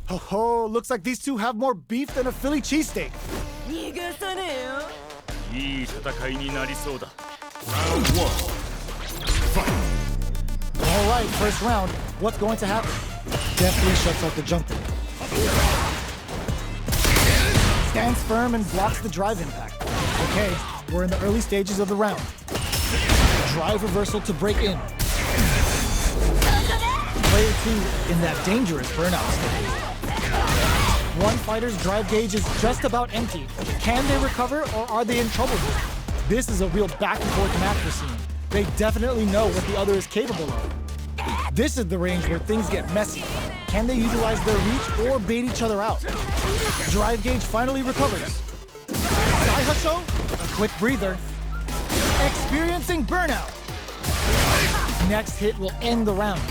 Ho ho, looks like these two have more beef than a Philly cheesesteak. 逃がさねえよ。いい戦いになりそうだ。Alright, first round. What's going to happen? Definitely shuts out the jumper. Stands firm and blocks the drive impact. Okay, we're in the early stages of the round. Drive reversal to break in. Player 2 in that dangerous burnout stage. One fighter's drive gauge is just about empty. Can they recover or are they in trouble here? This is a real back and forth match we're seeing. They definitely know what the other is capable of. This is the range where things get messy. Can they utilize their reach or bait each other out? Drive gauge finally recovers. Daihatsu, a quick breather. Experiencing burnout. Next hit will end the round.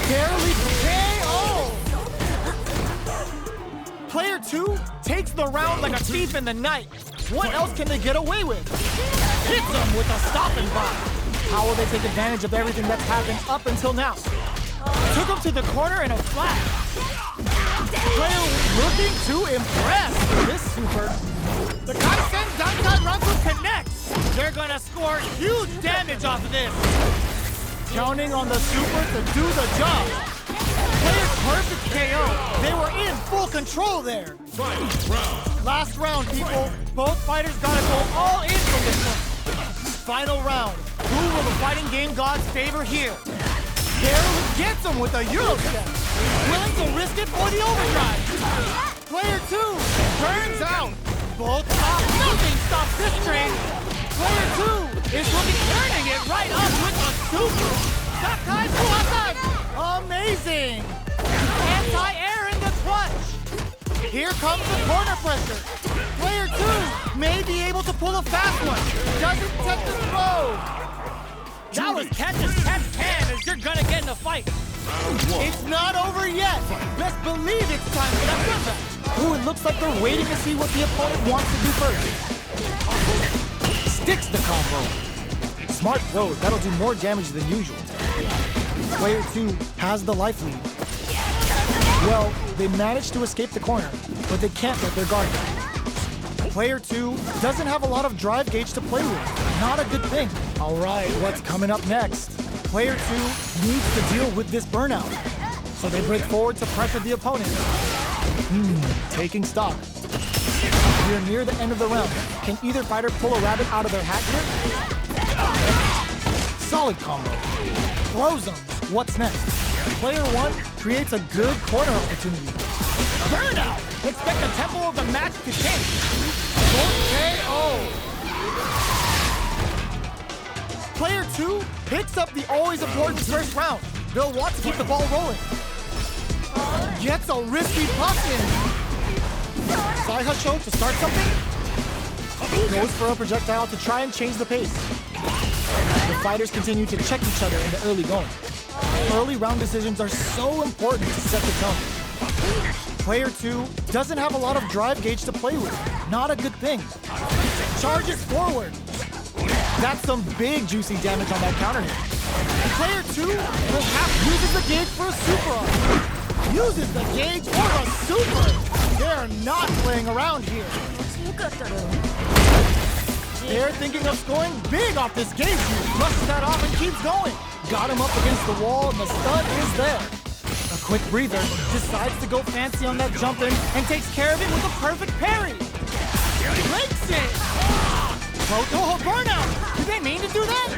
Barely KO! Player 2 takes the round like a thief in the night. What else can they get away with? Hits them with a stopping block. How will they take advantage of everything that's happened up until now? Took him to the corner in a flash. Player looking to impress. This super. The Kaisen Dankan Ranku connects. They're gonna score huge damage off of this. Counting on the super to do the job. Player's perfect KO. They were in full control there. Last round, people. Both fighters gotta go all in for this one. Final round. Who will the fighting game gods favor here? Barely gets him with a Euro step. Willing to risk it for the overdrive. Player 2 turns out. Both stop. Nothing stops this train. Player 2 is turning it right up with a super. Sakai Fuwasan. Amazing. Anti-air in the clutch. Here comes the corner pressure. Player 2 may be able to pull a fast one. Doesn't touch the throw. That was catch as catch can as you're gonna get in a fight. It's not over yet. Best believe it's time for that comeback. Ooh, it looks like they're waiting to see what the opponent wants to do first. Sticks the combo. Smart throw, that'll do more damage than usual. Player 2 has the life lead. Well, they managed to escape the corner, but they can't let their guard down. Player 2 doesn't have a lot of drive gauge to play with. Not a good thing. All right, what's coming up next? Player 2 needs to deal with this burnout. So they break forward to pressure the opponent. Taking stock. We're near the end of the round. Can either fighter pull a rabbit out of their hat here? Solid combo. Throws them. What's next? Player 1 creates a good corner opportunity. Burnout! Expect the tempo of the match to change. KO! Player 2 picks up the always important first round. They'll want to keep the ball rolling. Gets a risky pop in. Daihatsu to start something. Goes for a projectile to try and change the pace. The fighters continue to check each other in the early going. Early round decisions are so important to set the tone. Player 2 doesn't have a lot of drive gauge to play with. Not a good thing. Charges forward. That's some big juicy damage on that counter hit. Player 2 uses the gauge for a super arm. Uses the gauge for a super. They're not playing around here. They're thinking of scoring big off this gauge. Brushes that off and keeps going. Got him up against the wall and the stun is there. A quick breather, decides to go fancy on that jump in and takes care of it with a perfect parry. Breaks it. Proto burnout. Did they mean to do that?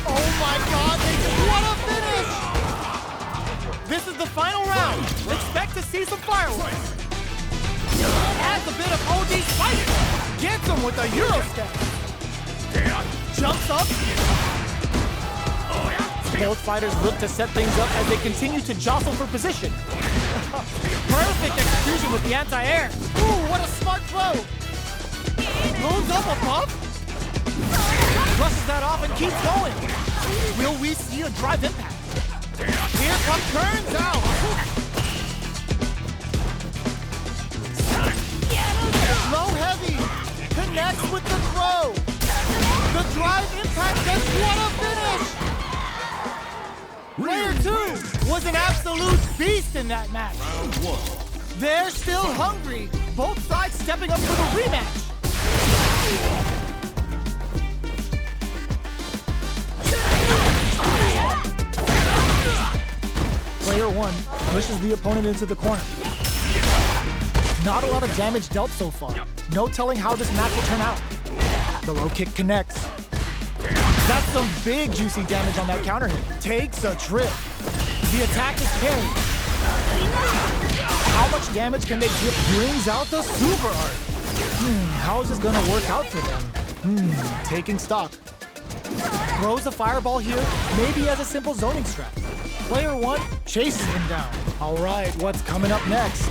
Oh my god, what a finish! This is the final round. Expect to see some fireworks. Adds a bit of OD spike. Gets him with a Euro step. Jumps up. Both fighters look to set things up as they continue to jostle for position. Perfect execution with the anti-air. Ooh, what a smart throw. Goes up above. Brushes that off and keeps going. Will we see a drive impact? Here comes turns out. Low heavy. Connects with the throw. The drive impact says what a finish. Player 2 was an absolute beast in that match. They're still hungry. Both sides stepping up for the rematch. Player 1 pushes the opponent into the corner. Not a lot of damage dealt so far. No telling how this match will turn out. The low kick connects. That's some big juicy damage on that counter hit. Takes a trip. The attack is parried. How much damage can they give? Brings out the super art. How is this gonna work out for them? Taking stock. Throws a fireball here, maybe as a simple zoning strat. Player 1 chases him down. All right, what's coming up next?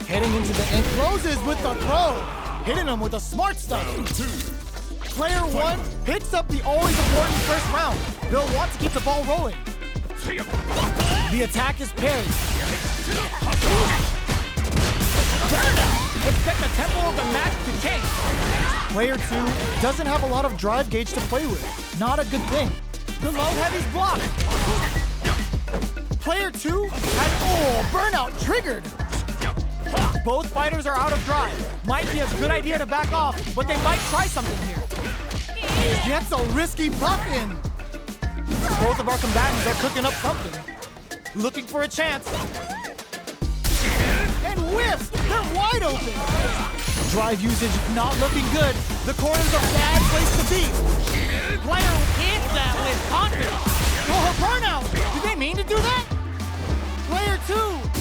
Heading into the end, closes with the throw. Hitting him with a smart stuff. Player 1 picks up the always important first round. They'll want to keep the ball rolling. The attack is parried. Expect the tempo of the match to change. Player 2 doesn't have a lot of drive gauge to play with. Not a good thing. The low heavy's blocked. Player 2 had, burnout triggered. Both fighters are out of drive. Might be a good idea to back off, but they might try something here. Gets a risky buff in. Both of our combatants are cooking up something. Looking for a chance. And whiffs! They're wide open! Drive usage not looking good. The corner's a bad place to be. Player hits that with confidence. Oh, burnout! Did they mean to do that? Player 2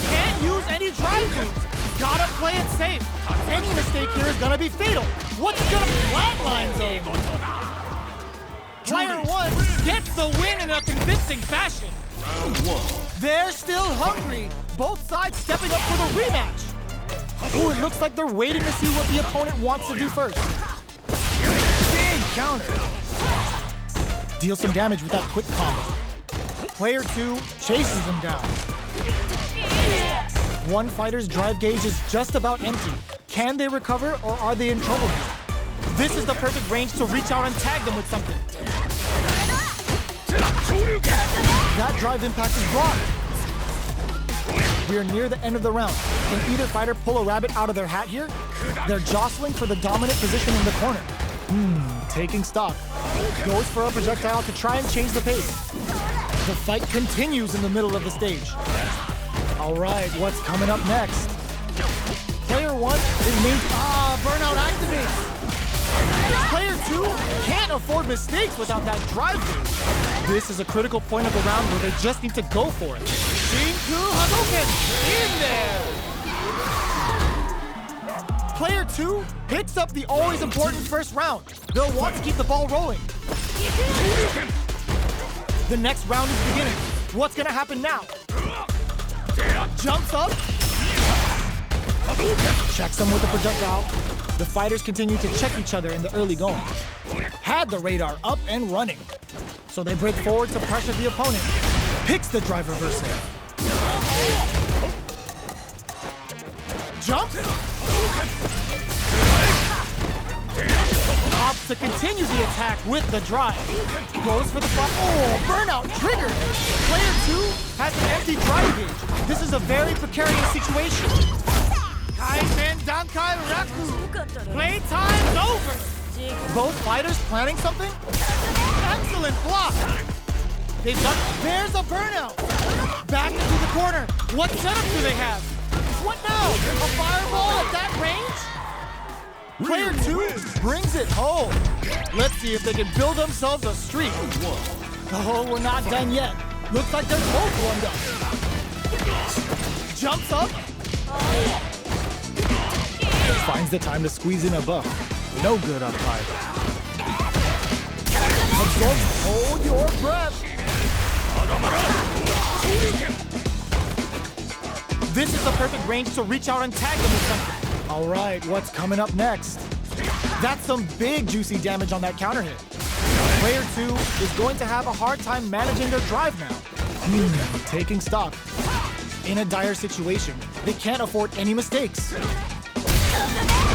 can't use any drive moves. Gotta play it safe. Any mistake here is gonna be fatal. What's gonna flatline them? Player 1 gets the win in a convincing fashion. They're still hungry. Both sides stepping up for the rematch. Ooh, it looks like they're waiting to see what the opponent wants to do first. Big counter. Deals some damage with that quick combo. Player 2 chases him down. One fighter's drive gauge is just about empty. Can they recover, or are they in trouble here? This is the perfect range to reach out and tag them with something. That drive impact is blocked. We are near the end of the round. Can either fighter pull a rabbit out of their hat here? They're jostling for the dominant position in the corner. Taking stock. Goes for a projectile to try and change the pace. The fight continues in the middle of the stage. All right, what's coming up next? Player 1 is named... burnout activates. Player 2 can't afford mistakes without that drive boost. This is a critical point of the round where they just need to go for it. Shinku Hadouken in there! Player 2 picks up the always important first round. They'll want to keep the ball rolling. The next round is beginning. What's gonna happen now? Jumps up. Checks him with the projectile. The fighters continue to check each other in the early going. Had the radar up and running. So they break forward to pressure the opponent. Picks the drive reversal. Jumps. Opts to continue the attack with the drive. Goes for the front. Burnout triggered. Player 2 has an empty drive gauge. This is a very precarious situation. Kaizen Dankai Raku. Playtime's over. Both fighters planning something? Excellent block. They've got... There's a burnout. Back into the corner. What setup do they have? What now? A fireball at that range? Player 2 brings it home. Let's see if they can build themselves a streak. Oh, we're not done yet. Looks like they're both warmed up. Jumps up. Finds the time to squeeze in a buff. No good up high. Absorb. Hold your breath. This is the perfect range to reach out and tag them with something. All right, what's coming up next? That's some big juicy damage on that counter hit. Player 2 is going to have a hard time managing their drive now. Taking stock. In a dire situation, they can't afford any mistakes.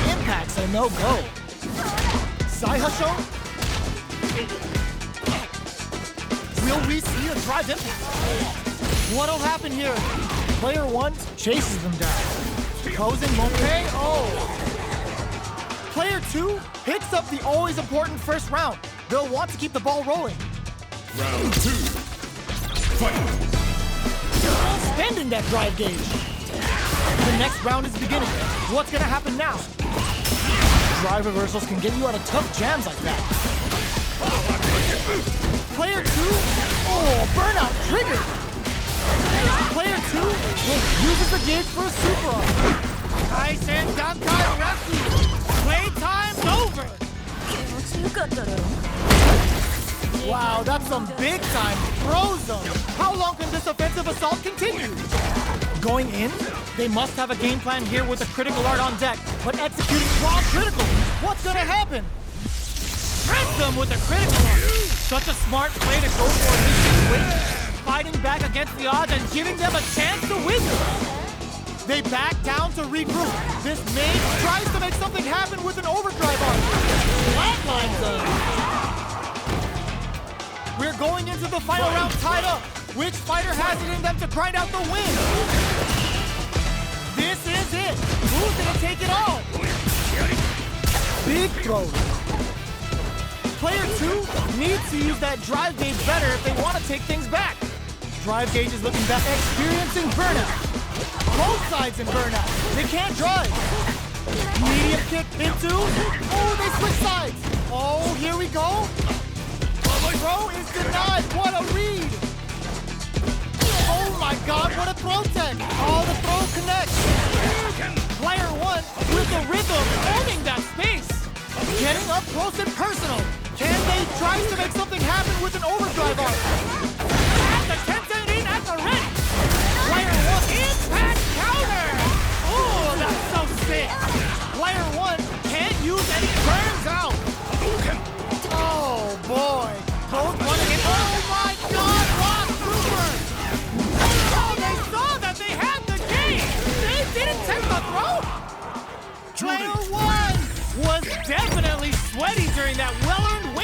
Impact's a no-go. Saihasho? Will we see a drive impact? What'll happen here? Player 1 chases them down. Kozen won't pay? Oh. Player 2 picks up the always important first round. They'll want to keep the ball rolling. Round 2. Fight. Spending that drive gauge. The next round is beginning. What's gonna happen now? Drive reversals can get you out of tough jams like that. Player 2, oh, burnout triggered. Player 2 uses the gauge for a super arm. Kaisen Dankai Rescue. Playtime's over. 気持ちよかっただろ Wow, that's some big time Frozone. How long can this offensive assault continue? Going in, they must have a game plan here with the critical art on deck, but executing while critical. What's gonna happen? Press them with the critical art. Such a smart play to go for in this situation. Fighting back against the odds and giving them a chance to win. They back down to regroup. This mage tries to make something happen with an overdrive art. Flatlines them. We're going into the final round tied up. Which fighter has it in them to grind out the win? This is it. Who's gonna take it all? Big throw. Player 2 needs to use that drive gauge better if they want to take things back. Drive gauge is looking back, experiencing burnout. Both sides in burnout. They can't drive. Medium kick into. Oh, they switch sides. Oh, here we go. Throw is denied. What a read. Oh my God, what a throw tech. Oh, the throw connects. Player 1 with the rhythm, owning that space. Getting up close and personal. Can they try to make something happen with an overdrive arc? At the 10-8 at the ready. Player 1 impact counter. Oh, that's so sick. Player 1 can't use any burns out. Oh boy. Both one again. Oh my God, Rock Trooper! Oh, they saw that they had the game! They didn't take the throw! Player 1 was definitely sweaty during that well-earned